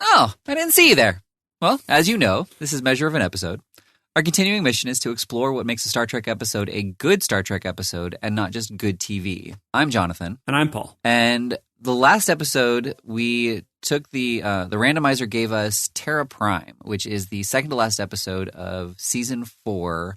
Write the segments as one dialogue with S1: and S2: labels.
S1: Oh, I didn't see you there. Well, as you know, this is Measure of an Episode. Our continuing mission is to explore what makes a Star Trek episode a good Star Trek episode and not just good TV. I'm Jonathan.
S2: And I'm Paul.
S1: And the last episode, we took the randomizer gave us Terra Prime, which is the second to last episode of Season 4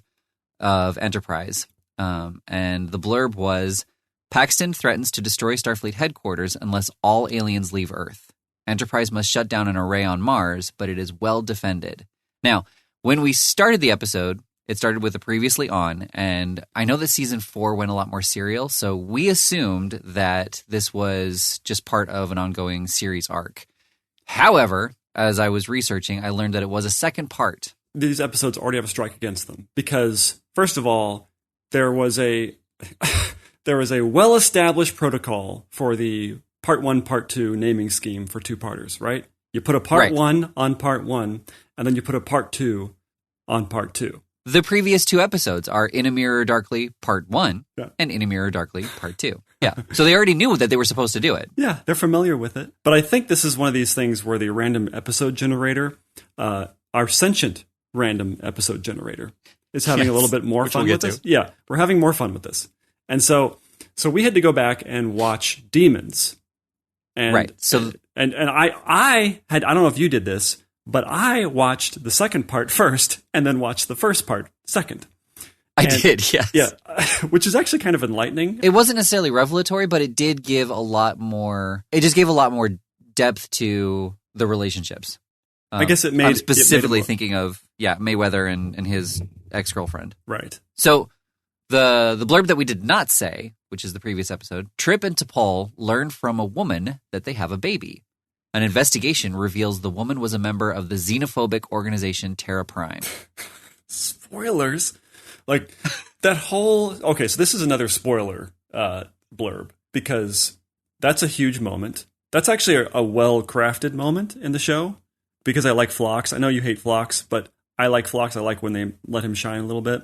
S1: of Enterprise. And the blurb was, Paxton threatens to destroy Starfleet headquarters unless all aliens leave Earth. Enterprise must shut down an array on Mars, but it is well defended. Now, when we started the episode, it started with the previously on, and I know that Season 4 went a lot more serial, so we assumed that this was just part of an ongoing series arc. However, as I was researching, I learned that it was a second part.
S2: These episodes already have a strike against them because, first of all, there was a well-established protocol for the Part 1, Part 2 naming scheme for two-parters, right? You put a Part 1 on Part 1, and then you put a Part 2 on Part 2.
S1: The previous two episodes are In a Mirror Darkly Part 1 and In a Mirror Darkly Part 2. Yeah, so they already knew that they were supposed to do it.
S2: Yeah, they're familiar with it. But I think this is one of these things where the random episode generator, our sentient random episode generator, is having a little bit more fun with this. Yeah, we're having more fun with this. And so we had to go back and watch Demons. And,
S1: right. So
S2: and I don't know if you did this, but I watched the second part first and then watched the first part second.
S1: I did, yes.
S2: Yeah, which is actually kind of enlightening.
S1: It wasn't necessarily revelatory, but it did give a lot more. It just gave a lot more depth to the relationships.
S2: I guess it made.
S1: I'm specifically thinking of Mayweather and his ex-girlfriend.
S2: Right.
S1: So the blurb that we did not say, which is the previous episode, Trip and T'Pol learn from a woman that they have a baby. An investigation reveals the woman was a member of the xenophobic organization Terra Prime.
S2: Spoilers. Like, that whole... Okay, so this is another spoiler blurb, because that's a huge moment. That's actually a well-crafted moment in the show, because I like Phlox. I know you hate Phlox, but I like Phlox. I like when they let him shine a little bit.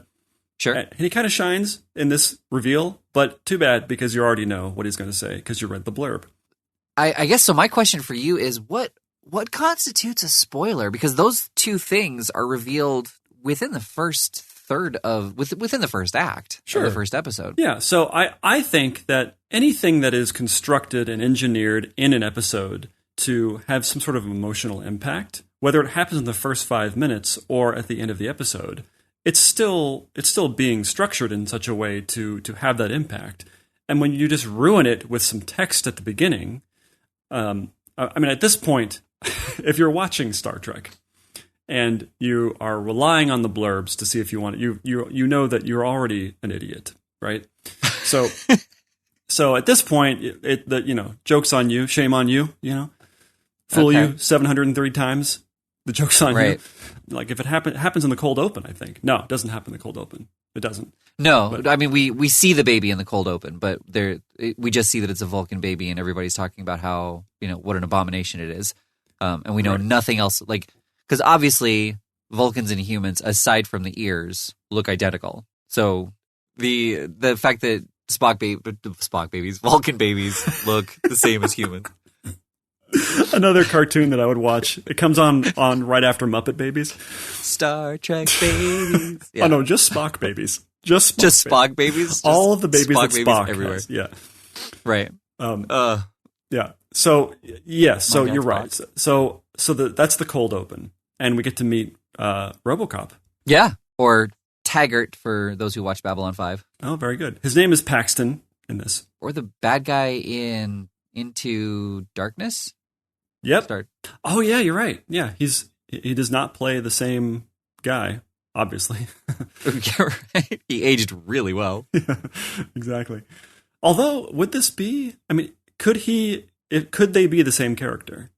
S1: Sure.
S2: And he kind of shines in this reveal, but too bad, because you already know what he's going to say, because you read the blurb.
S1: I guess so. My question for you is what constitutes a spoiler? Because those two things are revealed within the first within the first act of the first episode.
S2: Yeah. So I think that anything that is constructed and engineered in an episode to have some sort of emotional impact, whether it happens in the first 5 minutes or at the end of the episode, it's still being structured in such a way to have that impact. And when you just ruin it with some text at the beginning. I mean, at this point, if you're watching Star Trek and you are relying on the blurbs to see if you want it, you know that you're already an idiot, right? So at this point, joke's on you, shame on you, fool you 703 times. The joke's on you. Like if it happens in the cold open, I think. No, it doesn't happen in the cold open. It doesn't.
S1: No, but, I mean, we see the baby in the cold open, but we just see that it's a Vulcan baby, and everybody's talking about how, what an abomination it is. And we know nothing else, because obviously Vulcans and humans, aside from the ears, look identical. So the fact that Vulcan babies look the same as humans.
S2: Another cartoon that I would watch. It comes on right after Muppet Babies.
S1: Star Trek babies.
S2: Yeah. Oh no, just Spock babies. Just
S1: Spock babies.
S2: All of the babies
S1: Spock
S2: that Spock
S1: everywhere.
S2: has. Yeah.
S1: Right.
S2: Yeah. So yes. So you're right.
S1: Spock.
S2: So that's the cold open, and we get to meet Robocop.
S1: Yeah. Or Taggart for those who watch Babylon 5.
S2: Oh, very good. His name is Paxton in this.
S1: Or the bad guy in Into Darkness.
S2: Yep. Oh yeah, you're right. Yeah, he does not play the same guy, obviously.
S1: Right. He aged really well.
S2: Yeah, exactly. Although, would this be? I mean, could they be the same character?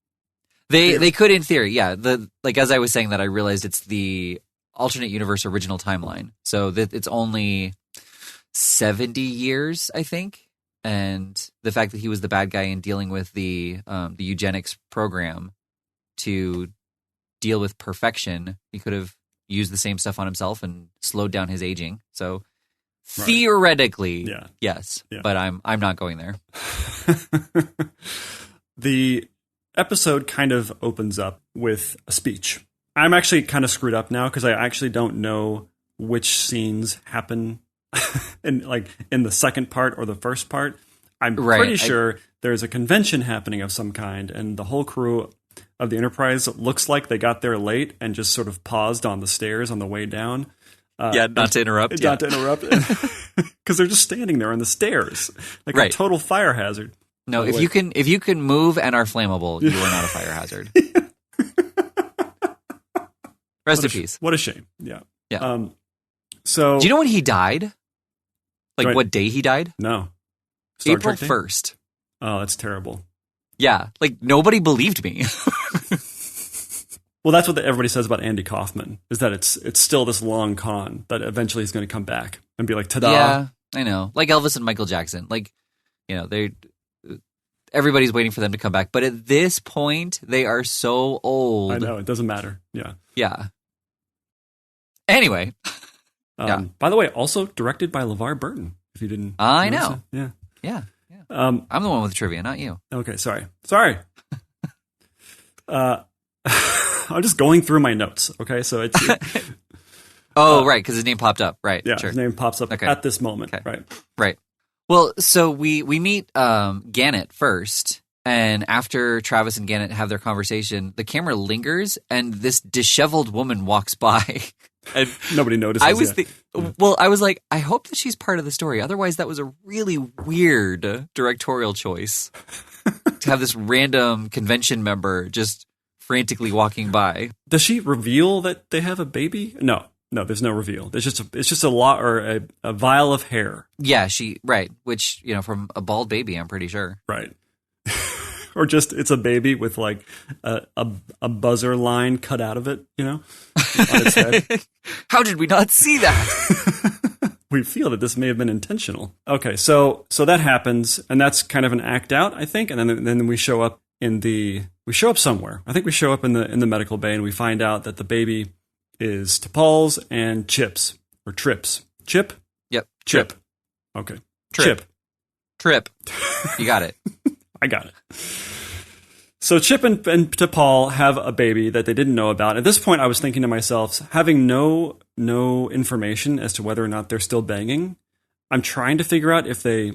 S1: They could in theory. Yeah. As I was saying that, I realized it's the alternate universe original timeline. So that it's only 70 years, I think. And the fact that he was the bad guy in dealing with the eugenics program to deal with perfection, he could have used the same stuff on himself and slowed down his aging. So theoretically, yes, but I'm not going there.
S2: episode kind of opens up with a speech. I'm actually kind of screwed up now because I actually don't know which scenes happen in the second part or the first part. I'm pretty sure there's a convention happening of some kind, and the whole crew of the Enterprise looks like they got there late and just sort of paused on the stairs on the way down.
S1: Not to interrupt.
S2: Not to interrupt. Because they're just standing there on the stairs. Like a total fire hazard.
S1: No, if you can move and are flammable, you are not a fire hazard. Rest in peace.
S2: What a shame. Yeah.
S1: Yeah.
S2: So
S1: do you know when he died? Like what day he died?
S2: No.
S1: April 1st.
S2: Oh, that's terrible.
S1: Yeah. Like nobody believed me.
S2: Well, that's what everybody says about Andy Kaufman, is that it's still this long con that eventually he's going to come back and be like, ta-da.
S1: Yeah, I know. Like Elvis and Michael Jackson. Like, everybody's waiting for them to come back. But at this point, they are so old.
S2: I know. It doesn't matter. Yeah.
S1: Yeah. Anyway.
S2: By the way, also directed by LeVar Burton, if you didn't
S1: I know.
S2: It.
S1: Yeah. I'm the one with the trivia, not you.
S2: Okay, sorry. I'm just going through my notes, okay? So it's...
S1: right, because his name popped up. Right,
S2: yeah,
S1: sure.
S2: His name pops up at this moment, right?
S1: Right. Well, so we meet Gannett first, and after Travis and Gannett have their conversation, the camera lingers, and this disheveled woman walks by. And
S2: nobody notices.
S1: I was like, I hope that she's part of the story. Otherwise, that was a really weird directorial choice to have this random convention member just frantically walking by.
S2: Does she reveal that they have a baby? No, there's no reveal. It's just a lot or a vial of hair.
S1: Yeah, which from a bald baby, I'm pretty sure.
S2: Right. Or just it's a baby with like a buzzer line cut out of it, on its head.
S1: How did we not see that?
S2: We feel that this may have been intentional. Okay, so that happens, and that's kind of an act out, I think, and then we show up somewhere. I think we show up in the medical bay, and we find out that the baby is T'Pol's and Chip's or Trip's. Chip?
S1: Yep.
S2: Chip. Okay.
S1: Trip. You got it.
S2: I got it. So Chip and T'Pol have a baby that they didn't know about. At this point, I was thinking to myself, having no information as to whether or not they're still banging, I'm trying to figure out if they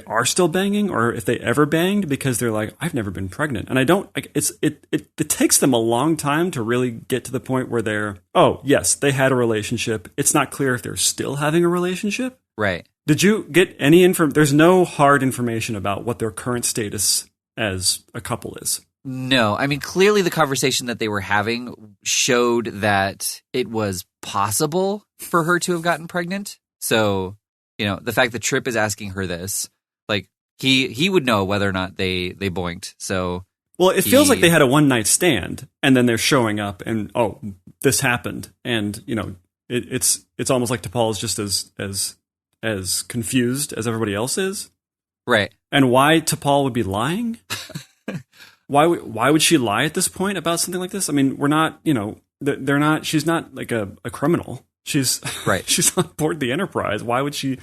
S2: are still banging or if they ever banged, because they're like, I've never been pregnant. And I don't, it takes them a long time to really get to the point where they're, oh, yes, they had a relationship. It's not clear if they're still having a relationship.
S1: Right.
S2: Did you get any there's no hard information about what their current status as a couple is?
S1: No. I mean, clearly the conversation that they were having showed that it was possible for her to have gotten pregnant. So, the fact that Trip is asking her this, like, he would know whether or not they boinked. So,
S2: well, it feels like they had a one-night stand, and then they're showing up, and, oh, this happened. And, it's almost like T'Pol is just as confused as everybody else is.
S1: Right.
S2: And why T'Pol would be lying? Why would she lie at this point about something like this? I mean, we're not, they're not, she's not like a criminal. She's
S1: right.
S2: She's on board the Enterprise. Why would she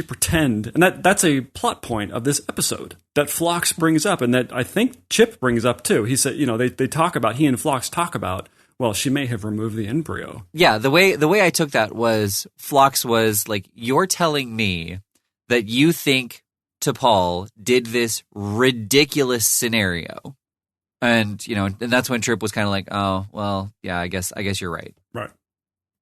S2: pretend? And that's a plot point of this episode that Phlox brings up, and that I think Chip brings up too. He said, they talk about, he and Phlox talk about, well, she may have removed the embryo. Yeah,
S1: the way I took that was Phlox was like, you're telling me that you think T'Pol did this ridiculous scenario. And, and that's when Trip was kind of like, oh, well, yeah, I guess you're right.
S2: Right.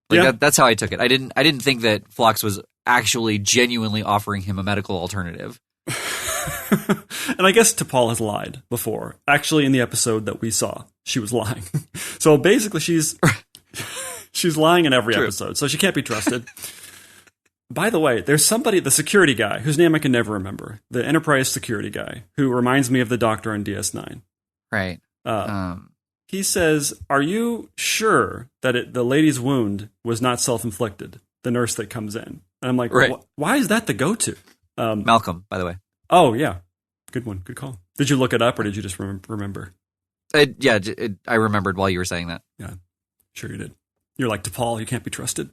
S1: Like yeah. That's how I took it. I didn't think that Phlox was actually genuinely offering him a medical alternative.
S2: And I guess T'Pol has lied before. Actually, in the episode that we saw, she was lying. So basically, she's lying in every episode, so she can't be trusted. By the way, there's somebody, the security guy, whose name I can never remember, the Enterprise security guy, who reminds me of the Doctor on DS9.
S1: Right.
S2: He says, "Are you sure that the lady's wound was not self-inflicted?" The nurse that comes in, and I'm like, right. Why is that the go-to?
S1: Malcolm, by the way.
S2: Oh yeah, good one, good call. Did you look it up, or did you just remember?
S1: I remembered while you were saying that.
S2: Yeah, sure you did. You're like, T'Pol, you can't be trusted.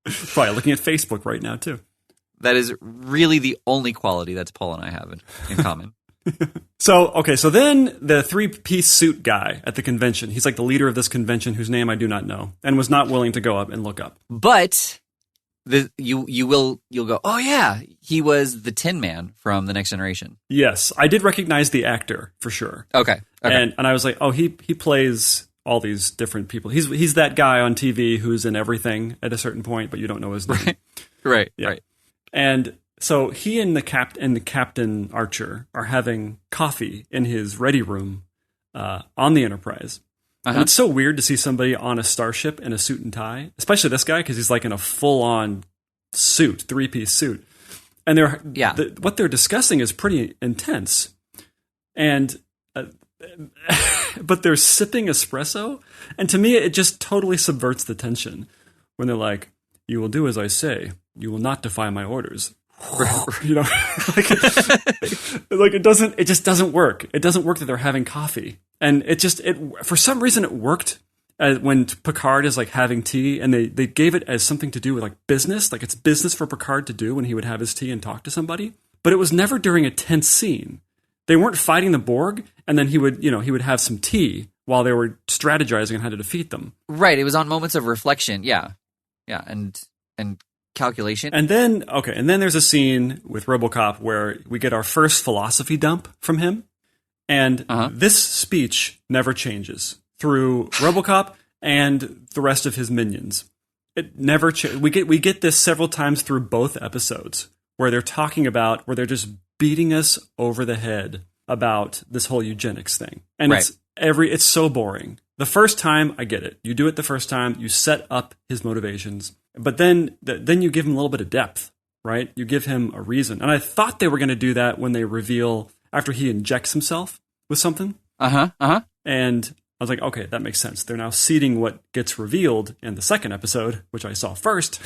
S2: Probably looking at Facebook right now too.
S1: That is really the only quality that T'Pol and I have in common.
S2: So then the 3-piece suit guy at the convention, he's like the leader of this convention whose name I do not know and was not willing to go up and look up.
S1: But you'll go, oh yeah, he was the Tin Man from The Next Generation.
S2: Yes, I did recognize the actor for sure.
S1: Okay.
S2: And I was like, oh, he plays all these different people. He's that guy on TV who's in everything at a certain point, but you don't know his name.
S1: Right.
S2: And so he and the Captain Archer are having coffee in his ready room on the Enterprise. And it's so weird to see somebody on a starship in a suit and tie, especially this guy, because he's like in a full-on suit, 3-piece suit. And what they're discussing is pretty intense. And but they're sipping espresso, and to me, it just totally subverts the tension when they're like, "You will do as I say. You will not defy my orders." You know, like it just doesn't work. It doesn't work that they're having coffee, and for some reason it worked when Picard is like having tea, and they gave it as something to do with like business, like it's business for Picard to do when he would have his tea and talk to somebody. But it was never during a tense scene. They weren't fighting the Borg, and then he would have some tea while they were strategizing on how to defeat them.
S1: Right. It was on moments of reflection. Yeah, and calculation.
S2: And then there's a scene with Robocop where we get our first philosophy dump from him, and this speech never changes through Robocop and the rest of his minions. It never we get this several times through both episodes where they're just beating us over the head about this whole eugenics thing. And it's so boring. The first time, I get it. You do it the first time, you set up his motivations, but then you give him a little bit of depth, right? You give him a reason. And I thought they were going to do that when they reveal, after he injects himself with something. And I was like, okay, that makes sense. They're now seeding what gets revealed in the second episode, which I saw first.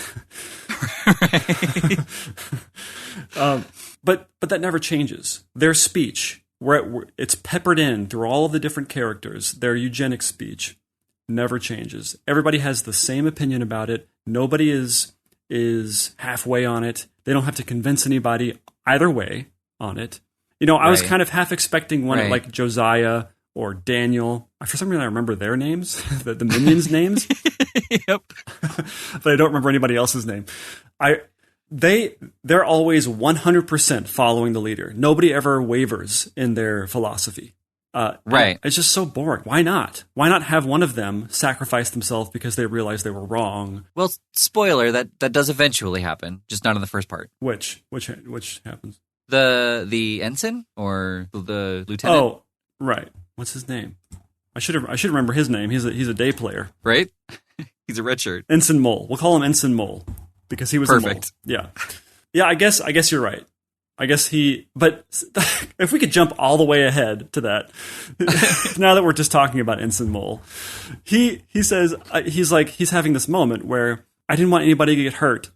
S2: But that never changes. Their speech, where it's peppered in through all of the different characters, their eugenics speech never changes. Everybody has the same opinion about it. Nobody is halfway on it. They don't have to convince anybody either way on it. You know, I was kind of half expecting one like Josiah or Daniel. For some reason, I remember their names, the minions' names.
S1: Yep.
S2: But I don't remember anybody else's name. They're always 100% following the leader. Nobody ever wavers in their philosophy. It's just so boring. Why not? Why not have one of them sacrifice themselves because they realized they were wrong?
S1: Well, spoiler, that does eventually happen, just not in the first part.
S2: Which happens?
S1: The ensign or the lieutenant?
S2: Oh, right. What's his name? I should remember his name. He's a day player,
S1: right? He's a red shirt.
S2: Ensign Mole. We'll call him Ensign Mole because he was
S1: perfect.
S2: A mole. Yeah. I guess you're right. But if we could jump all the way ahead to that, now that we're just talking about Ensign Mole, he says he's having this moment where I didn't want anybody to get hurt,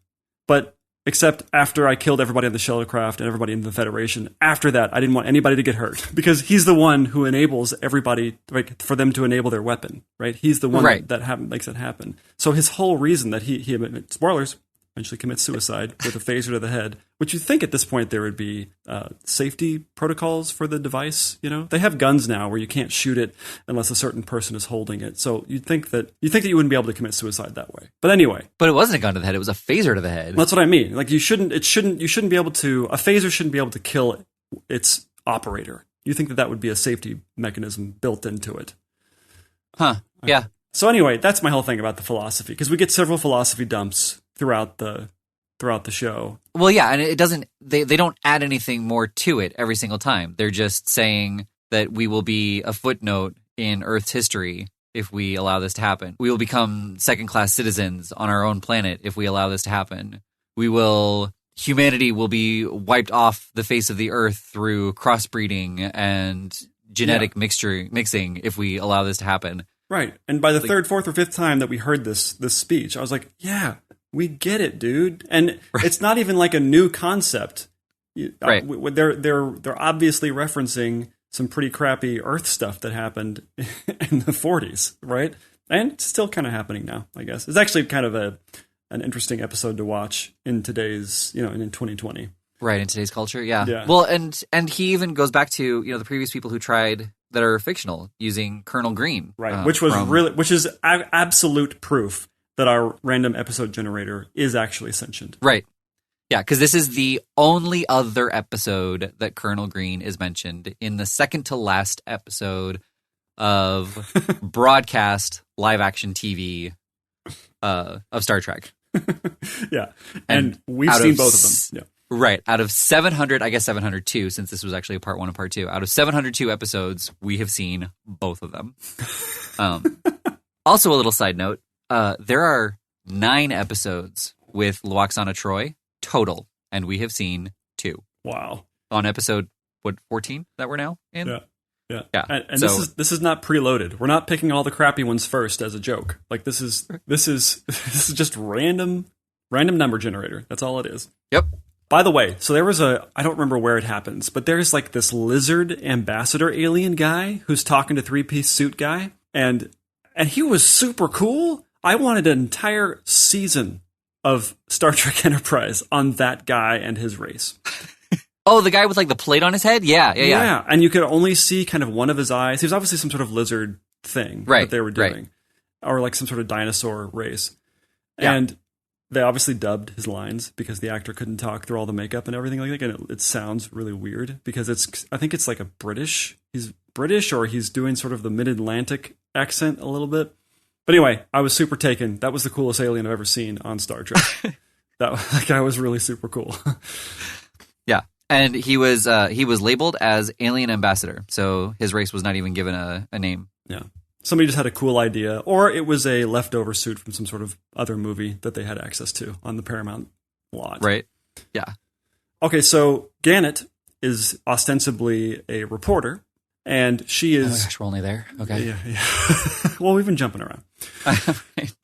S2: but except after I killed everybody on the shuttlecraft and everybody in the Federation. After that, I didn't want anybody to get hurt because he's the one who enables everybody, like, for them to enable their weapon, right? He's the one that makes it happen. So his whole reason that he spoilers, eventually commits suicide with a phaser to the head, which you'd think at this point there would be safety protocols for the device. You know, they have guns now where you can't shoot it unless a certain person is holding it. So you'd think that you wouldn't be able to commit suicide that way. But anyway,
S1: but it wasn't a gun to the head; it was a phaser to the head.
S2: That's what I mean. Like you shouldn't be able to. A phaser shouldn't be able to kill its operator. You think that would be a safety mechanism built into it?
S1: Huh? Yeah.
S2: So anyway, that's my whole thing about the philosophy, because we get several philosophy dumps throughout the show.
S1: Well, yeah, and it doesn't. They don't add anything more to it every single time. They're just saying that we will be a footnote in Earth's history if we allow this to happen. We will become second-class citizens on our own planet if we allow this to happen. Humanity will be wiped off the face of the Earth through crossbreeding and genetic mixing if we allow this to happen.
S2: Right, and by the third, fourth, or fifth time that we heard this speech, I was like, yeah. We get it, dude. And it's not even like a new concept. Right. They're obviously referencing some pretty crappy Earth stuff that happened in the 40s, right? And it's still kind of happening now, I guess. It's actually kind of an interesting episode to watch in today's, in 2020.
S1: Right, in today's culture, yeah.
S2: Yeah.
S1: Well, and he even goes back to, the previous people who tried that are fictional using Colonel Green.
S2: Right, which is absolute proof that our random episode generator is actually sentient.
S1: Right. Yeah, because this is the only other episode that Colonel Green is mentioned in the second to last episode of broadcast live action TV of Star Trek.
S2: Yeah, and we've seen both of them. Yeah.
S1: Right. Out of 700, I guess 702, since this was actually a part 1 and part 2, out of 702 episodes, we have seen both of them. Also, a little side note, there are 9 episodes with Lwaxana Troi total, and we have seen 2.
S2: Wow. On
S1: episode, 14 that we're now in?
S2: Yeah. And
S1: so,
S2: this is not preloaded. We're not picking all the crappy ones first as a joke. Like this is just random number generator. That's all it is.
S1: Yep.
S2: By the way, so there was I don't remember where it happens, but there's like this lizard ambassador alien guy who's talking to 3-piece suit guy, and he was super cool. I wanted an entire season of Star Trek Enterprise on that guy and his race.
S1: Oh, the guy with like the plate on his head? Yeah.
S2: And you could only see kind of one of his eyes. He was obviously some sort of lizard thing that they were doing, or like some sort of dinosaur race. Yeah. And they obviously dubbed his lines because the actor couldn't talk through all the makeup and everything like that. And it sounds really weird because I think it's like he's British or he's doing sort of the mid-Atlantic accent a little bit. But anyway, I was super taken. That was the coolest alien I've ever seen on Star Trek. That guy was really super cool.
S1: Yeah. And he was labeled as Alien Ambassador, so his race was not even given a name.
S2: Yeah. Somebody just had a cool idea, or it was a leftover suit from some sort of other movie that they had access to on the Paramount lot.
S1: Right. Yeah.
S2: Okay, so Gannett is ostensibly a reporter, and she is...
S1: Oh my gosh, we're only there? Okay.
S2: Yeah. Well, we've been jumping around.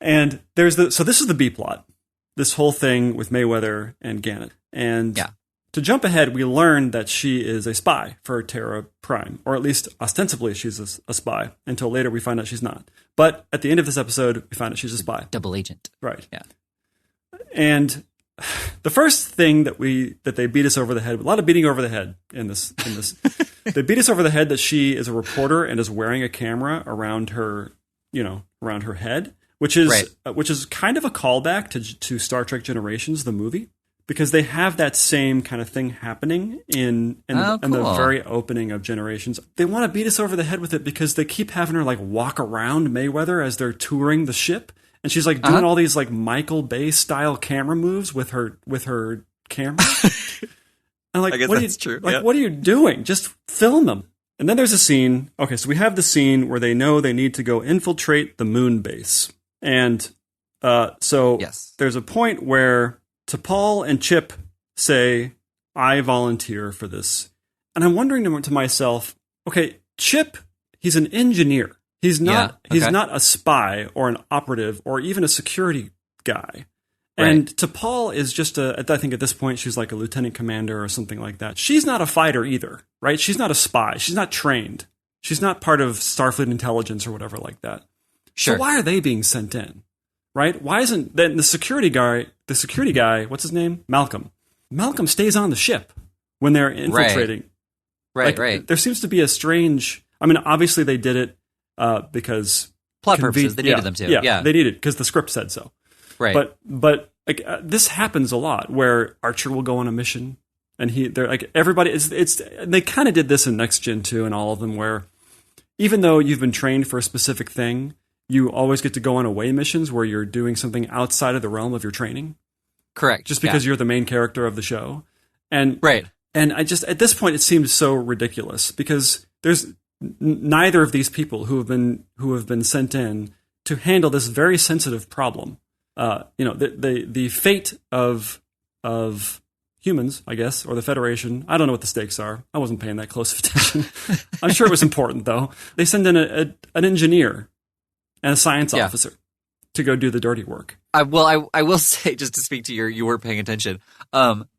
S2: And so this is the B-plot, this whole thing with Mayweather and Gannett. And to jump ahead, we learn that she is a spy for Terra Prime, or at least ostensibly she's a spy, until later we find out she's not. But at the end of this episode, we find out she's a spy.
S1: Double agent.
S2: Right.
S1: Yeah.
S2: And the first thing that they beat us over the head, a lot of beating over the head in this. They beat us over the head that she is a reporter and is wearing a camera around her head, which is kind of a callback to Star Trek Generations, the movie, because they have that same kind of thing happening in the very opening of Generations. They want to beat us over the head with it because they keep having her like walk around Mayweather as they're touring the ship. And she's like doing all these like Michael Bay style camera moves with her camera. And like,
S1: I guess that's true.
S2: Like, what are you doing? Just film them. And then there's a scene. Okay, so we have the scene where they know they need to go infiltrate the moon base. And there's a point where T'Pol and Chip say, I volunteer for this. And I'm wondering to myself, okay, Chip, he's an engineer. He's not a spy or an operative or even a security guy. Right. And T'Pol is just I think at this point she's like a lieutenant commander or something like that. She's not a fighter either, right? She's not a spy. She's not trained. She's not part of Starfleet intelligence or whatever like that.
S1: Sure.
S2: So why are they being sent in? Right? Why isn't then the security guy, what's his name? Malcolm. Malcolm stays on the ship when they're infiltrating.
S1: Right.
S2: There seems to be a strange, I mean, obviously they did it because
S1: plot purposes, they needed them to. Yeah,
S2: they needed it because the script said so.
S1: Right.
S2: But like this happens a lot where Archer will go on a mission and they're like everybody they kind of did this in Next Gen 2 and all of them where even though you've been trained for a specific thing, you always get to go on away missions where you're doing something outside of the realm of your training.
S1: Correct.
S2: Just because you're the main character of the show. And
S1: right.
S2: And I just at this point it seems so ridiculous because there's neither of these people who have been sent in to handle this very sensitive problem. The fate of humans, I guess, or the Federation. I don't know what the stakes are. I wasn't paying that close attention. I'm sure it was important though. They send in an engineer and a science officer to go do the dirty work.
S1: I will say, just to speak to you weren't paying attention.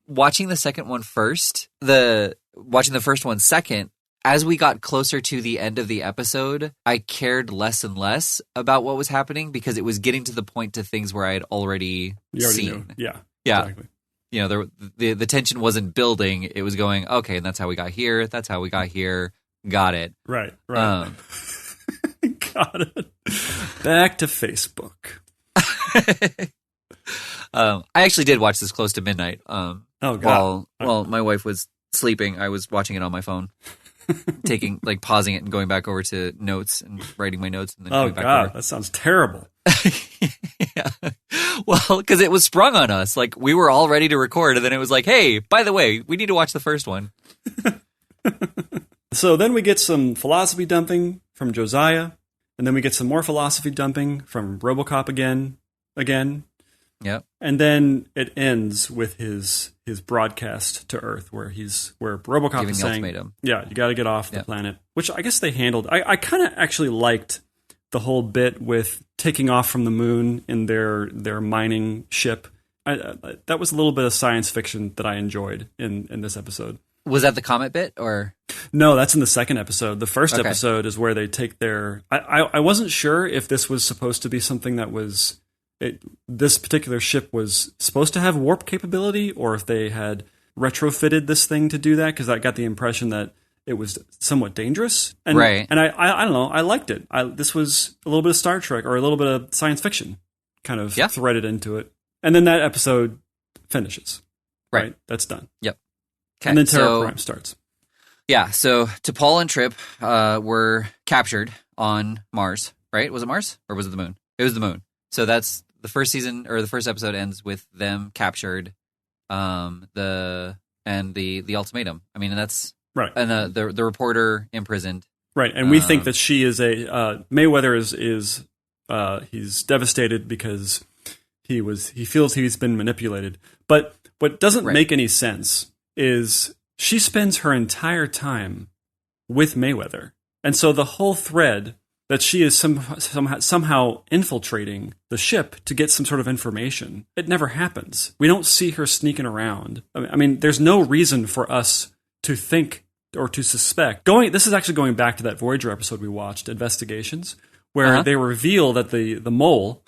S1: Watching the second one first, watching the first one second. As we got closer to the end of the episode, I cared less and less about what was happening because it was getting to the point to things where I had already seen.
S2: Knew. Yeah.
S1: Yeah.
S2: Exactly.
S1: you know, the tension wasn't building. It was going, okay, and that's how we got here. That's how we got here. Got it.
S2: Right. Got it. Back to Facebook.
S1: I actually did watch this close to midnight.
S2: Oh, God.
S1: While my wife was sleeping, I was watching it on my phone, pausing it and going back over to notes and writing my notes. And then going back over.
S2: That sounds terrible.
S1: Yeah. Well, because it was sprung on us. Like, we were all ready to record, and then it was like, hey, by the way, we need to watch the first one.
S2: So then we get some philosophy dumping from Josiah, and then we get some more philosophy dumping from Robocop again.
S1: Yep.
S2: And then it ends with his broadcast to Earth, where Robocop
S1: giving
S2: is
S1: the
S2: saying,
S1: ultimatum.
S2: "Yeah, you got to get off the planet," which I guess they handled. I kind of actually liked the whole bit with taking off from the moon in their mining ship. That was a little bit of science fiction that I enjoyed in this episode.
S1: Was that the comet bit, or?
S2: No, that's in the second episode. The first episode is where they take their... I wasn't sure if this was supposed to be something that was... this particular ship was supposed to have warp capability, or if they had retrofitted this thing to do that, because I got the impression that it was somewhat dangerous. And,
S1: right.
S2: And I don't know, I liked it. This was a little bit of Star Trek, or a little bit of science fiction kind of threaded into it. And then that episode finishes. Right? That's done.
S1: Yep.
S2: And then Terra Prime starts.
S1: Yeah, so T'Pol and Trip were captured on Mars, right? Was it Mars or was it the moon? It was the moon. So that's the first season, or the first episode ends with them captured, the ultimatum. I mean, and that's
S2: right,
S1: and the reporter imprisoned.
S2: Right, and we think that she is Mayweather is he's devastated because he feels he's been manipulated. But what doesn't make any sense is she spends her entire time with Mayweather. And so the whole thread that she is somehow infiltrating the ship to get some sort of information, it never happens. We don't see her sneaking around. I mean, there's no reason for us to think or to suspect. This is actually going back to that Voyager episode we watched, Investigations, where they reveal that the mole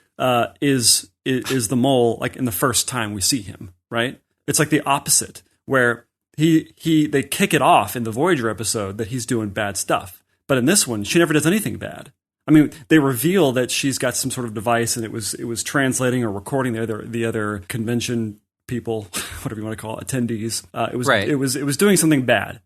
S2: is the mole, like, in the first time we see him, right? It's like the opposite, where they kick it off in the Voyager episode that he's doing bad stuff. But in this one, she never does anything bad. I mean, they reveal that she's got some sort of device, and it was translating or recording the other convention people, whatever you want to call it, attendees. It was doing something bad.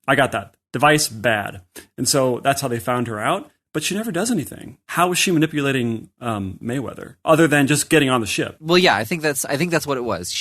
S2: I got that. Device bad. And so that's how they found her out. But she never does anything. How is she manipulating Mayweather, other than just getting on the ship?
S1: Well, yeah, I think that's what it was.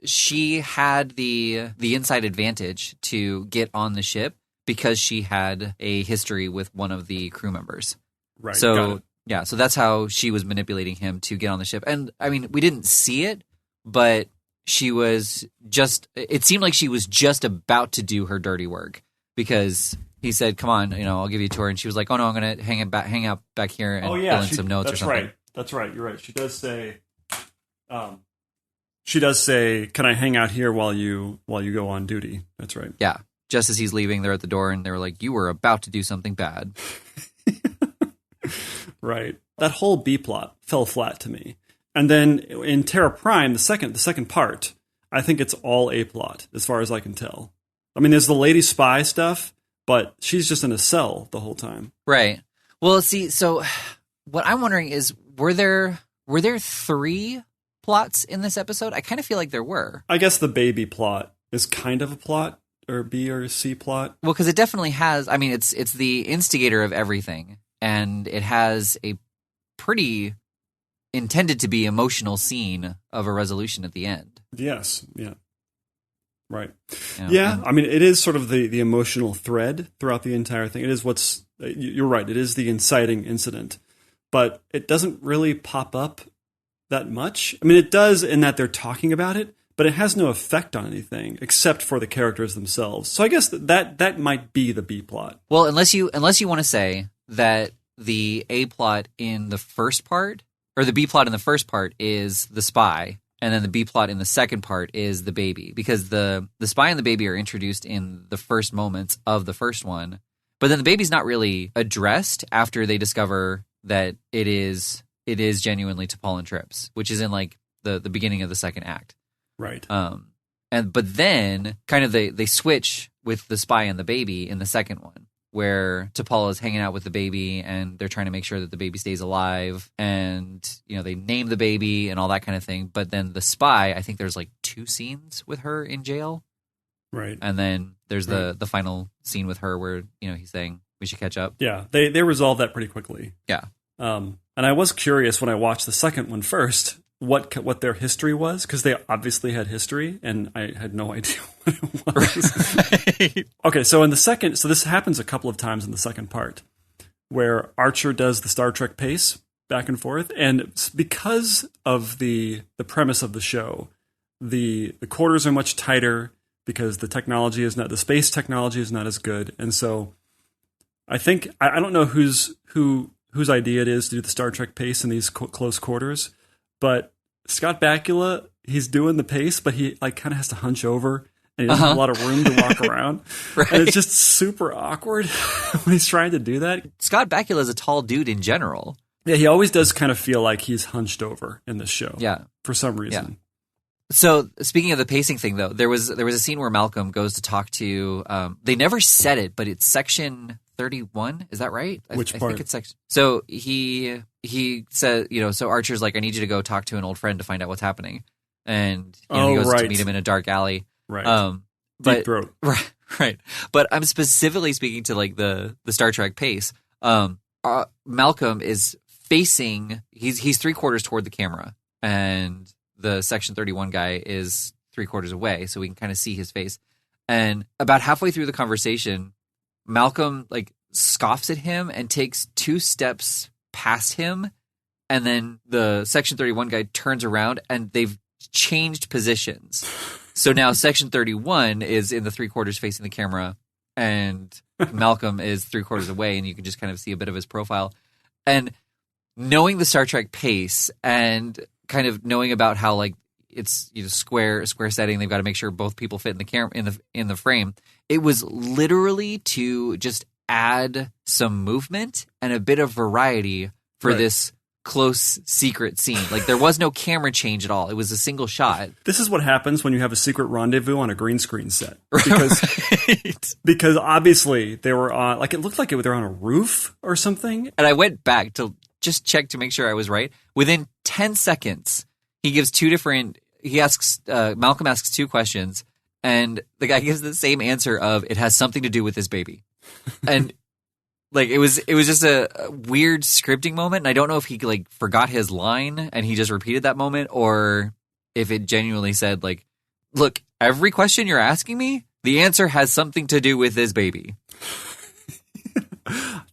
S1: She had the inside advantage to get on the ship because she had a history with one of the crew members.
S2: Right.
S1: So yeah, so that's how she was manipulating him to get on the ship. And I mean, we didn't see it, but it seemed like she was just about to do her dirty work, because he said, "Come on, I'll give you a tour," and she was like, "Oh no, I'm going to hang out back here and fill in some notes or something."
S2: That's right. You're right. She does say, "Can I hang out here while you go on duty?" That's right.
S1: Yeah. Just as he's leaving, they're at the door, and they were like, "You were about to do something bad."
S2: Right. That whole B plot fell flat to me. And then in Terra Prime, the second part, I think it's all A plot, as far as I can tell. I mean, there's the lady spy stuff, but she's just in a cell the whole time.
S1: Right. Well, see, so what I'm wondering is, were there 3 plots in this episode? I kind of feel like there were.
S2: I guess the baby plot is kind of a plot, or B or C plot.
S1: Well, because it definitely has. I mean, it's the instigator of everything, and it has a pretty intended to be emotional scene of a resolution at the end.
S2: Yes. Yeah. Right. Yeah. I mean, it is sort of the emotional thread throughout the entire thing. It is you're right. It is the inciting incident, but it doesn't really pop up that much. I mean, it does in that they're talking about it, but it has no effect on anything except for the characters themselves. So I guess that might be the B plot.
S1: Well, unless you want to say that the A plot in the first part, or the B plot in the first part, is the spy, and then the B plot in the second part is the baby, because the spy and the baby are introduced in the first moments of the first one, but then the baby's not really addressed after they discover that it is genuinely T'Pol and Trips, which is in like the beginning of the second act.
S2: Right.
S1: But then kind of they switch with the spy and the baby in the second one, where T'Pol is hanging out with the baby and they're trying to make sure that the baby stays alive, and they name the baby and all that kind of thing. But then the spy, I think there's like 2 scenes with her in jail.
S2: Right.
S1: And then there's the final scene with her where, he's saying we should catch up.
S2: Yeah, they resolve that pretty quickly.
S1: Yeah.
S2: And I was curious when I watched the second one first what their history was, because they obviously had history, and I had no idea what it was. Right. Okay, so this happens a couple of times in the second part, where Archer does the Star Trek pace back and forth, and because of the premise of the show, the quarters are much tighter because the space technology is not as good, and so I think I don't know whose idea it is to do the Star Trek pace in these close quarters. But Scott Bakula, he's doing the pace, but he kind of has to hunch over, and he doesn't have a lot of room to walk around. Right. And it's just super awkward when he's trying to do that.
S1: Scott Bakula is a tall dude in general.
S2: Yeah, he always does kind of feel like he's hunched over in this show.
S1: Yeah.
S2: For some reason.
S1: Yeah. So speaking of the pacing thing, though, there was a scene where Malcolm goes to talk to. They never said it, but it's section 31. Is that right?
S2: Which part?
S1: I think it's section. So he said, so Archer's like, I need you to go talk to an old friend to find out what's happening, and he goes to meet him in a dark alley.
S2: Right. Deep throat.
S1: Right. But I'm specifically speaking to like the Star Trek pace. Malcolm is facing. He's 3/4 toward the camera, and the section 31 guy is 3/4 away, so we can kind of see his face. And about halfway through the conversation, Malcolm scoffs at him and takes 2 steps past him, and then the section 31 guy turns around and they've changed positions. So now section 31 is in the 3/4 facing the camera, and Malcolm is 3/4 away, and you can just kind of see a bit of his profile. And knowing the Star Trek pace and kind of knowing about how it's square setting, they've got to make sure both people fit in the camera in the frame. It was literally to just add some movement and a bit of variety for this close secret scene. There was no camera change at all. It was a single shot.
S2: This is what happens when you have a secret rendezvous on a green screen set. Because obviously they were on, it looked like they were on a roof or something.
S1: And I went back to just check to make sure I was right. Within 10 seconds, he gives Malcolm asks 2 questions, and the guy gives the same answer of, it has something to do with his baby. And it was just a weird scripting moment, and I don't know if he forgot his line and he just repeated that moment, or if it genuinely said look, every question you're asking me, the answer has something to do with this baby.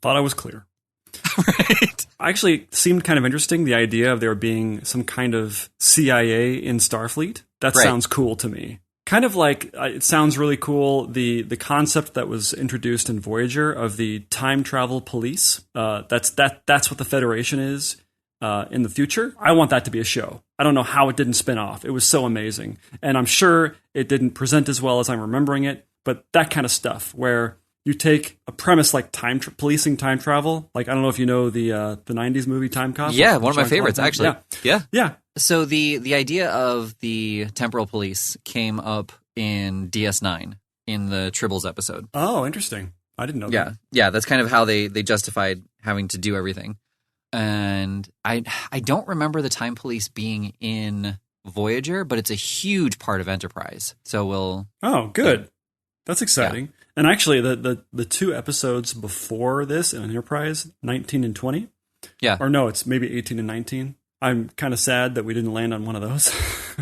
S2: Thought I was clear.
S1: Right.
S2: Actually, seemed kind of interesting, the idea of there being some kind of CIA in Starfleet. That sounds cool to me. Kind of it sounds really cool, the concept that was introduced in Voyager of the time travel police. That's what the Federation is in the future. I want that to be a show. I don't know how it didn't spin off. It was so amazing. And I'm sure it didn't present as well as I'm remembering it, but that kind of stuff where you take a premise like policing time travel. I don't know if you know the 90s movie Time Cop.
S1: Yeah, one of my favorites, actually.
S2: Yeah.
S1: So the idea of the temporal police came up in DS9 in the Tribbles episode.
S2: Oh, interesting. I didn't know that.
S1: Yeah, that's kind of how they justified having to do everything. And I don't remember the time police being in Voyager, but it's a huge part of Enterprise. So we'll...
S2: Oh, good. That's exciting. Yeah. And actually, the 2 episodes before this in Enterprise, 19 and 20.
S1: Yeah.
S2: Or no, it's maybe 18 and 19. I'm kind of sad that we didn't land on one of those.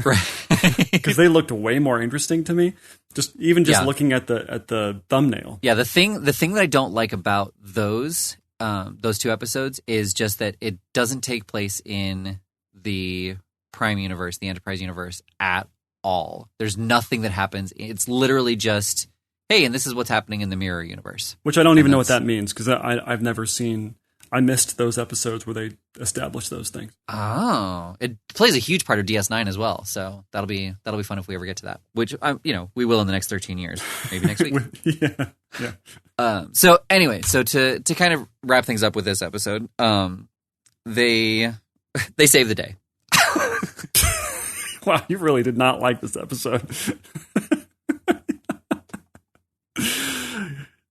S1: Right.
S2: Because they looked way more interesting to me. Just looking at the thumbnail.
S1: Yeah, the thing that I don't like about those 2 episodes is just that it doesn't take place in the Prime universe, the Enterprise universe at all. There's nothing that happens. It's literally just, hey, and this is what's happening in the Mirror universe.
S2: Which I don't even know what that means, because I've never seen... I missed those episodes where they established those things.
S1: Oh, it plays a huge part of DS9 as well. So that'll be fun if we ever get to that, which we will in the next 13 years, maybe next week.
S2: Yeah.
S1: So anyway, to kind of wrap things up with this episode, they save the day.
S2: Wow, you really did not like this episode.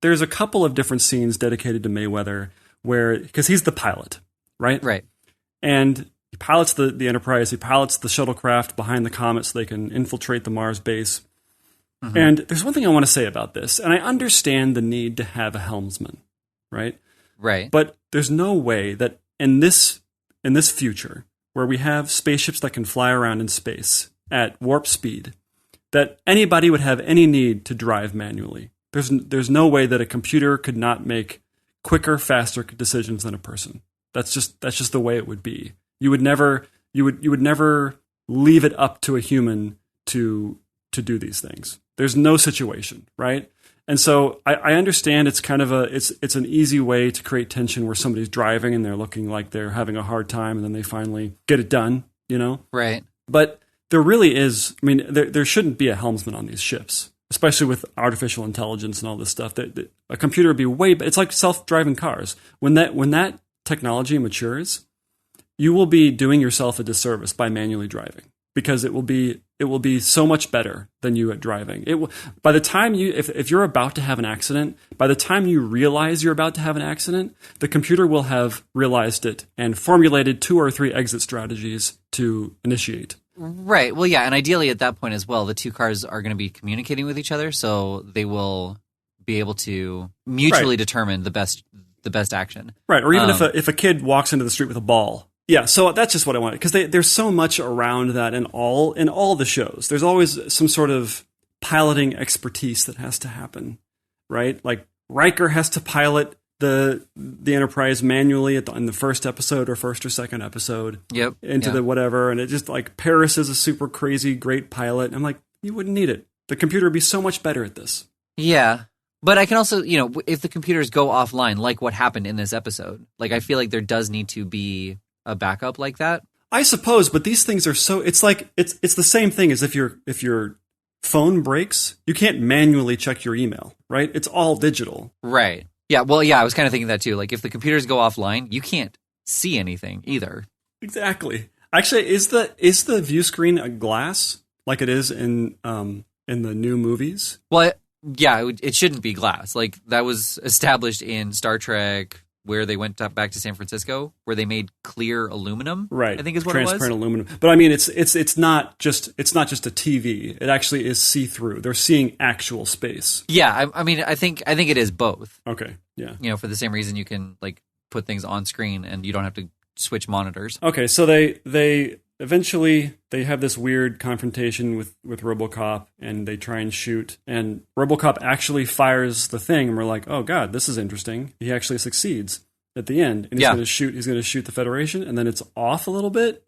S2: There's a couple of different scenes dedicated to Mayweather where, because he's the pilot, right?
S1: Right.
S2: And he pilots the Enterprise, he pilots the shuttlecraft behind the comet so they can infiltrate the Mars base. Mm-hmm. And there's one thing I want to say about this, and I understand the need to have a helmsman, right?
S1: Right.
S2: But there's no way that in this future, where we have spaceships that can fly around in space at warp speed, that anybody would have any need to drive manually. There's no way that a computer could not make quicker, faster decisions than a person. That's just the way it would be. You would never leave it up to a human to do these things. There's no situation, right? And so I understand it's kind of it's an easy way to create tension where somebody's driving and they're looking like they're having a hard time and then they finally get it done, you know?
S1: Right.
S2: But there really is, I mean, there shouldn't be a helmsman on these ships, especially with artificial intelligence and all this stuff. That a computer would be it's like self-driving cars. When that technology matures, you will be doing yourself a disservice by manually driving, because it will be so much better than you at driving. By the time if you're about to have an accident, by the time you realize you're about to have an accident, the computer will have realized it and formulated 2 or 3 exit strategies to initiate.
S1: Right. Well, yeah, and ideally at that point as well, the two cars are going to be communicating with each other, so they will be able to mutually determine the best action. Right.
S2: Or even if a kid walks into the street with a ball. Yeah, so that's just what I wanted, because there's so much around that in all the shows. There's always some sort of piloting expertise that has to happen, right? Like Riker has to pilot the Enterprise manually in the first episode or first or second episode.
S1: Yep.
S2: Into the whatever, and it just like Paris is a super crazy great pilot. I'm like, you wouldn't need it. The computer would be so much better at this.
S1: Yeah. But I can also, if the computers go offline, like what happened in this episode, like I feel like there does need to be a backup like that.
S2: I suppose, but these things are so, it's like it's the same thing as if your phone breaks, you can't manually check your email, right? It's all digital.
S1: Right. Yeah, well, yeah, I was kind of thinking that too. Like if the computers go offline, you can't see anything either.
S2: Exactly. Actually, is the view screen a glass like it is in the new movies?
S1: Well, yeah, it shouldn't be glass. Like that was established in Star Trek, where they went back to San Francisco, where they made clear aluminum. Right, I think is what it was.
S2: Transparent aluminum. But I mean, it's not just a TV. It actually is see through. They're seeing actual space.
S1: Yeah, I mean, I think it is both.
S2: Okay, yeah.
S1: For the same reason you can like put things on screen and you don't have to switch monitors.
S2: Okay, so they eventually they have this weird confrontation with Robocop, and they try and shoot, and Robocop actually fires the thing, and we're like, oh god, this is interesting. He actually succeeds at the end, and he's going to shoot the Federation, and then it's off a little bit.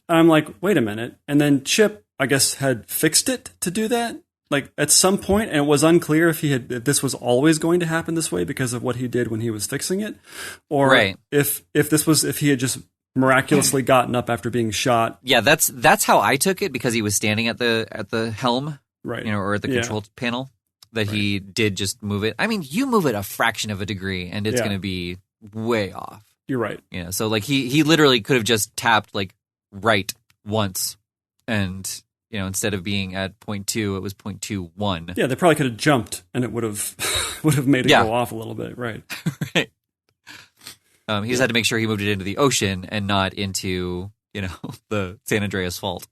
S2: I'm like, wait a minute. And then Chip, I guess, had fixed it to do that, like at some point, and it was unclear if this was always going to happen this way because of what he did when he was fixing it, or if he had just miraculously gotten up after being shot.
S1: Yeah, that's how I took it, because he was standing at the helm,
S2: right?
S1: Or at the control panel. That he did just move it. I mean, you move it a fraction of a degree, and it's going to be way off.
S2: You're right.
S1: Yeah, so like he literally could have just tapped like right once, and instead of being at 0.2, it was 0.21.
S2: Yeah, they probably could have jumped, and it would have made it go off a little bit, right?
S1: Right. He just had to make sure he moved it into the ocean and not into, the San Andreas Fault.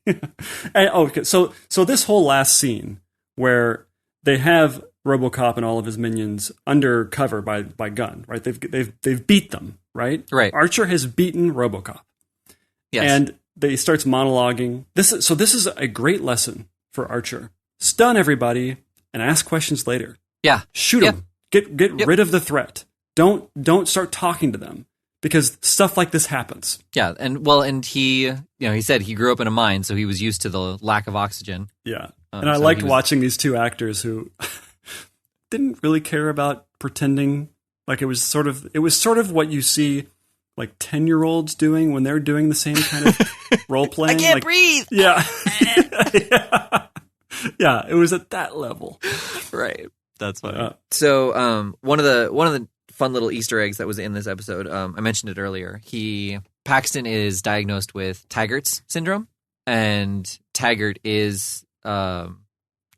S2: Okay, so this whole last scene where they have RoboCop and all of his minions under cover by Gunn, right? They've beat them, right?
S1: Right.
S2: Archer has beaten RoboCop.
S1: Yes.
S2: And he starts monologuing. This is a great lesson for Archer. Stun everybody and ask questions later.
S1: Yeah.
S2: Shoot them. Get rid of the threat. Don't start talking to them, because stuff like this happens.
S1: Yeah, and he, he said he grew up in a mine, so he was used to the lack of oxygen.
S2: Yeah, and I liked watching these two actors who didn't really care about pretending. Like it was sort of what you see like 10-year-olds doing when they're doing the same kind of role playing.
S1: I can't breathe.
S2: Yeah, yeah, it was at that level.
S1: Right. That's funny. So one of the fun little Easter eggs that was in this episode, I mentioned it earlier. Paxton is diagnosed with Taggart's syndrome, and Taggart is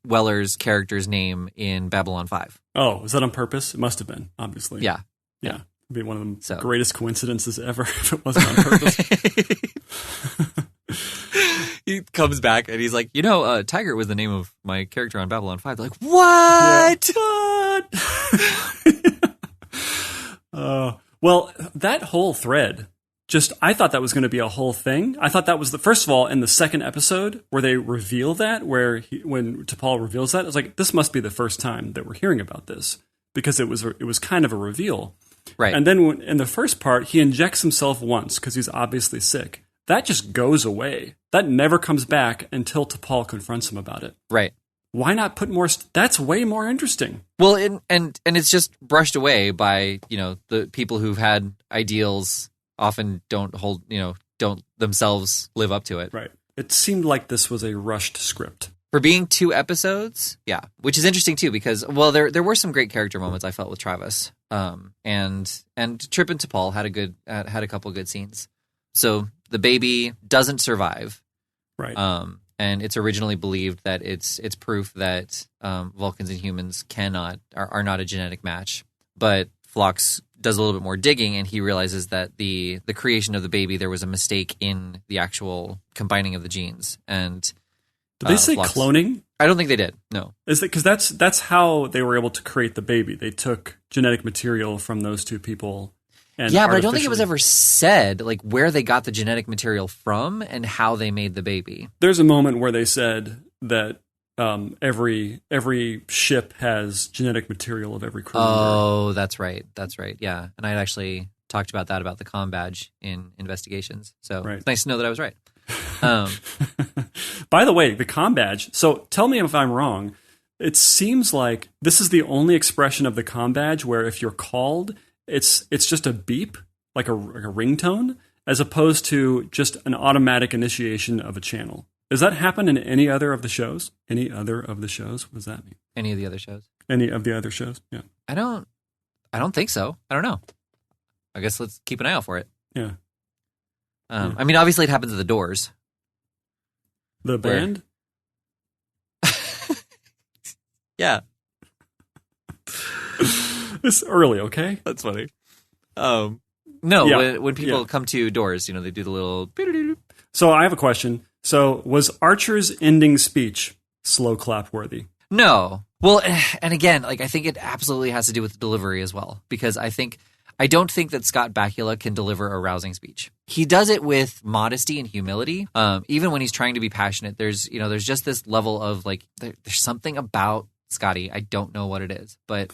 S1: Weller's character's name in Babylon 5.
S2: Oh, was that on purpose? It must have been, obviously.
S1: Yeah.
S2: It'd be one of the greatest coincidences ever if it wasn't on purpose.
S1: He comes back and he's like, Taggart was the name of my character on Babylon 5. They're like, what?
S2: Yeah, what? Well, that whole thread, I thought that was going to be a whole thing. I thought that was first of all, in the second episode where they reveal that, when T'Pol reveals that, I was like, this must be the first time that we're hearing about this, because it was kind of a reveal.
S1: Right.
S2: And then in the first part, he injects himself once because he's obviously sick. That just goes away. That never comes back until T'Pol confronts him about it.
S1: Right.
S2: Why not put more? That's way more interesting.
S1: Well, and it's just brushed away by, the people who've had ideals often don't themselves live up to it.
S2: Right. It seemed like this was a rushed script.
S1: For being 2 episodes, yeah, which is interesting too, because there were some great character moments I felt with Travis, and Trip and T'Pol had a couple good scenes. So the baby doesn't survive,
S2: right?
S1: And it's originally believed that it's proof that Vulcans and humans are not a genetic match. But Phlox does a little bit more digging, and he realizes that the creation of the baby, there was a mistake in the actual combining of the genes. And
S2: did they say Phlox, cloning?
S1: I don't think they did. No,
S2: is it because that's how they were able to create the baby? They took genetic material from those 2 people. And
S1: yeah, but I don't think it was ever said like where they got the genetic material from and how they made the baby.
S2: There's a moment where they said that every ship has genetic material of every crew member.
S1: Oh, that's right. Yeah, and I'd actually talked about the comm badge in Investigations. So It's nice to know that I was right.
S2: By the way, the comm badge. So tell me if I'm wrong. It seems like this is the only expression of the comm badge where if you're called, it's just a beep, like a ringtone, as opposed to just an automatic initiation of a channel. Does that happen in any other of the shows? Any other of the shows? What does that mean?
S1: Any of the other shows?
S2: Any of the other shows? Yeah.
S1: I don't think so. I don't know. I guess let's keep an eye out for it.
S2: Yeah.
S1: I mean, obviously it happens at the Doors.
S2: The band?
S1: Yeah.
S2: It's early, okay?
S1: That's funny. When people come to Doors, they do the little...
S2: So I have a question. So was Archer's ending speech slow clap worthy?
S1: No. Well, and again, like I think it absolutely has to do with the delivery as well, because I don't think that Scott Bakula can deliver a rousing speech. He does it with modesty and humility. Even when he's trying to be passionate, there's just this level of like, there's something about Scotty. I don't know what it is, but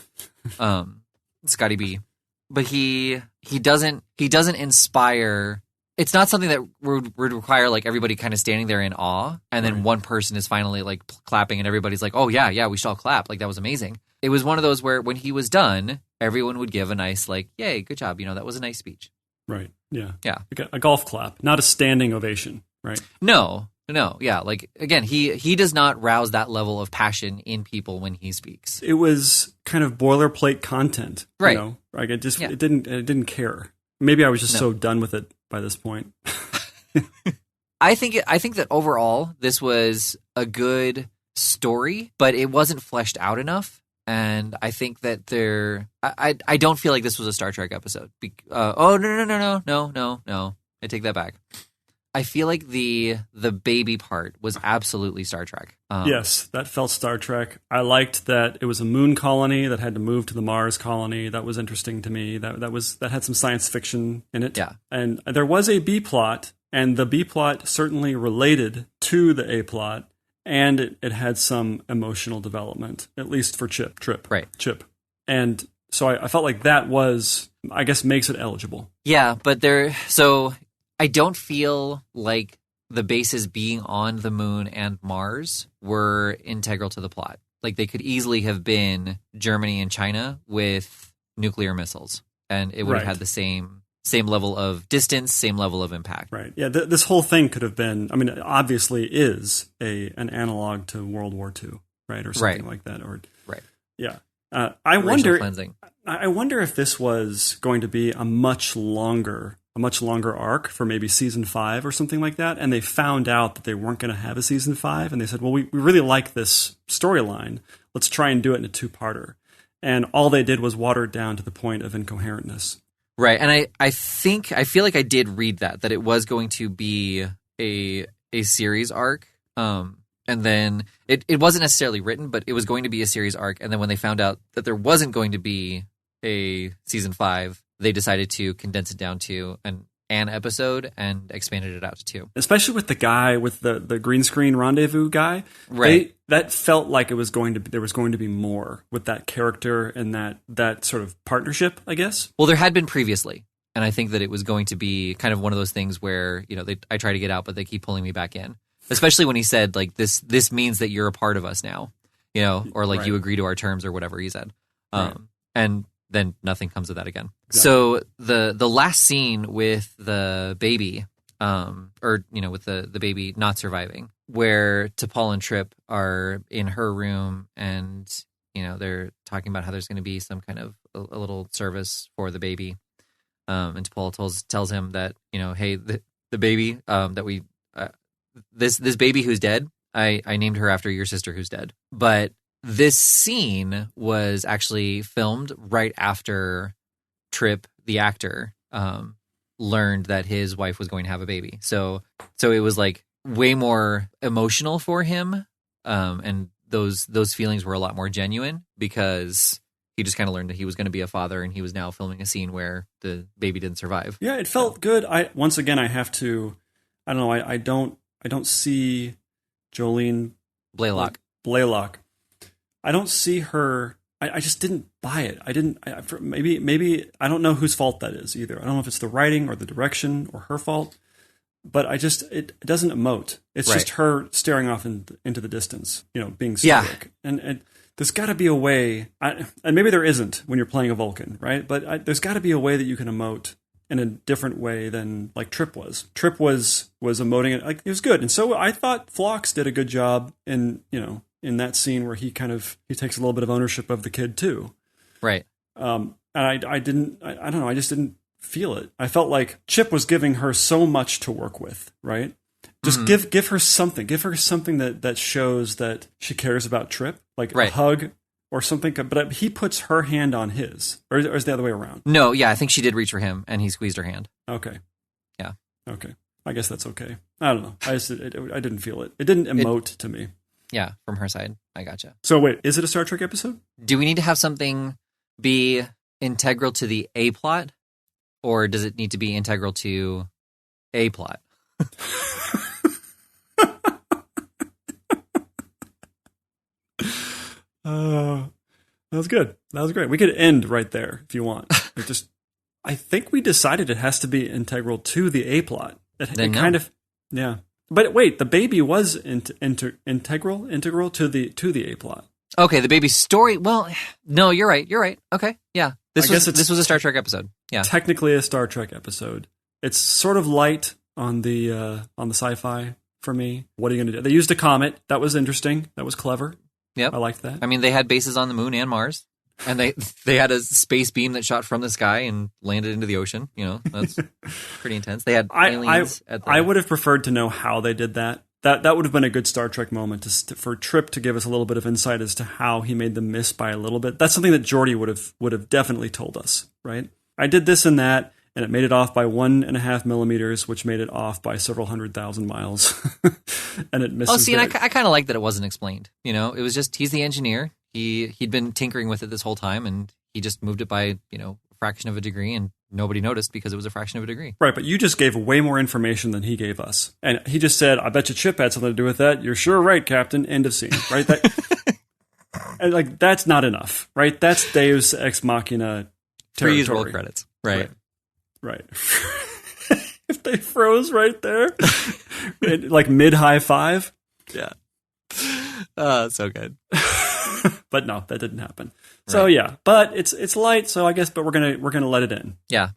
S1: Scotty B. But he doesn't inspire. It's not something that would require like everybody kind of standing there in awe, and then one person is finally like clapping, and everybody's like, "Oh yeah, we should all clap!" Like that was amazing. It was one of those where when he was done, everyone would give a nice like, "Yay, good job!" That was a nice speech.
S2: Right. Yeah.
S1: Yeah.
S2: Like a golf clap, not a standing ovation. Right.
S1: No. Yeah. Like again, he does not rouse that level of passion in people when he speaks.
S2: It was kind of boilerplate content,
S1: right?
S2: Like it didn't care. Maybe I was just so done with it by this point.
S1: I think that overall this was a good story, but it wasn't fleshed out enough. And I think that I don't feel like this was a Star Trek episode. No. I take that back. I feel like the baby part was absolutely Star Trek.
S2: Yes, that felt Star Trek. I liked that it was a moon colony that had to move to the Mars colony. That was interesting to me. That had some science fiction in it.
S1: Yeah.
S2: And there was a B plot, and the B plot certainly related to the A plot, and it had some emotional development, at least for Trip.
S1: Right.
S2: Chip. And so I felt like that was, I guess, makes it eligible.
S1: Yeah, but I don't feel like the bases being on the moon and Mars were integral to the plot. Like they could easily have been Germany and China with nuclear missiles, and it would have had the same level of distance, same level of impact.
S2: Right. Yeah. This whole thing could have been. I mean, it obviously is an analog to World War II, right, or something like that. Or Yeah. I wonder if this was going to be a much longer a much longer arc for maybe season 5 or something like that. And they found out that they weren't going to have a season 5. And they said, well, we really like this storyline. Let's try and do it in a 2-parter. And all they did was water it down to the point of incoherentness.
S1: Right. And I feel like I did read that it was going to be a series arc. And then it wasn't necessarily written, but it was going to be a series arc. And then when they found out that there wasn't going to be a season 5, they decided to condense it down to an episode and expanded it out to 2.
S2: Especially with the guy with the green screen rendezvous guy,
S1: right?
S2: That felt like there was going to be more with that character and that sort of partnership, I guess.
S1: Well, there had been previously, and I think that it was going to be kind of one of those things where I try to get out, but they keep pulling me back in. Especially when he said like this means that you're a part of us now, or like you agree to our terms or whatever he said, and then nothing comes of that again. Exactly. So the last scene with the baby, with the baby not surviving, where T'Pol and Trip are in her room and, they're talking about how there's going to be some kind of a little service for the baby. And T'Pol tells him that, hey, the baby that we, this baby who's dead, I named her after your sister who's dead. But this scene was actually filmed right after Trip, the actor, learned that his wife was going to have a baby. So it was like way more emotional for him, and those feelings were a lot more genuine because he just kind of learned that he was going to be a father, and he was now filming a scene where the baby didn't survive.
S2: Yeah, it felt good. I have to. I don't know. I don't see Jolene
S1: Blaylock.
S2: I don't see her. I just didn't buy it. Maybe I don't know whose fault that is either. I don't know if it's the writing or the direction or her fault, but it doesn't emote. It's just her staring off into the distance, being stoic. Yeah. And there's got to be a way, and maybe there isn't when you're playing a Vulcan, right? But there's got to be a way that you can emote in a different way than like Trip was. Trip was emoting it. Like, it was good. And so I thought Phlox did a good job in that scene where he takes a little bit of ownership of the kid too.
S1: Right.
S2: And I don't know. I just didn't feel it. I felt like Chip was giving her so much to work with, right? Just give her something. Give her something that shows that she cares about Trip, like a hug or something. But he puts her hand on his, or is it the other way around?
S1: No, yeah, I think she did reach for him, and he squeezed her hand.
S2: Okay.
S1: Yeah.
S2: Okay. I guess that's okay. I don't know. I didn't feel it. It didn't emote to me.
S1: Yeah, from her side. I gotcha.
S2: So wait, is it a Star Trek episode?
S1: Do we need to have something be integral to the A plot, or does it need to be integral to a plot?
S2: That was good. That was great. We could end right there if you want. I think we decided it has to be integral to the A plot. Yeah. But wait, the baby was integral to the A plot.
S1: Okay, the baby story. Well, no, you're right. Okay, yeah. This was a Star Trek episode. Yeah,
S2: technically a Star Trek episode. It's sort of light on the sci-fi for me. What are you going to do? They used a comet. That was interesting. That was clever.
S1: Yep,
S2: I liked that.
S1: I mean, they had bases on the moon and Mars, and they had a space beam that shot from the sky and landed into the ocean. That's pretty intense. They had aliens.
S2: I would have preferred to know how they did that. That would have been a good Star Trek moment for Trip to give us a little bit of insight as to how he made them miss by a little bit. That's something that Geordi would have definitely told us, right? I did this and that, and it made it off by 1.5 millimeters, which made it off by several 100,000 miles, and it misses.
S1: Oh, see, and I kind of like that it wasn't explained. It was just he's the engineer. He'd been tinkering with it this whole time, and he just moved it by a fraction of a degree, and nobody noticed because it was a fraction of a degree. Right,
S2: but you just gave way more information than he gave us. And he just said, I bet you Chip had something to do with that. You're sure right, Captain. End of scene. Right? And that's not enough. Right? That's Deus Ex Machina territory.
S1: Freeze roll credits. Right.
S2: If they froze right there, like mid-high five.
S1: Yeah. So good.
S2: But no, that didn't happen. So yeah, but it's light. So I guess, but we're gonna let it in.
S1: Yeah.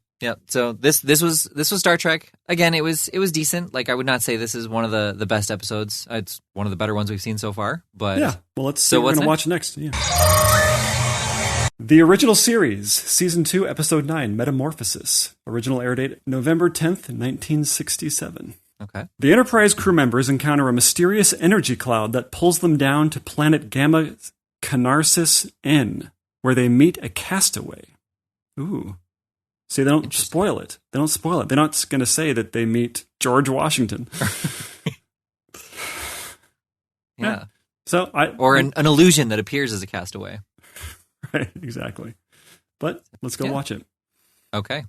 S1: So this was Star Trek. Again, it was decent. Like, I would not say this is one of the best episodes. It's one of the better ones we've seen so far. But
S2: yeah, well, let's see what we're gonna watch next. Yeah. The original series, Season 2, Episode 9, Metamorphosis. Original air date, November 10th, 1967.
S1: Okay.
S2: The Enterprise crew members encounter a mysterious energy cloud that pulls them down to planet Gamma Canarsis N, where they meet a castaway. Ooh. See, they don't spoil it. They're not going to say that they meet George Washington.
S1: Yeah.
S2: So
S1: or an illusion that appears as a castaway.
S2: Right, exactly. But let's go watch it.
S1: Okay.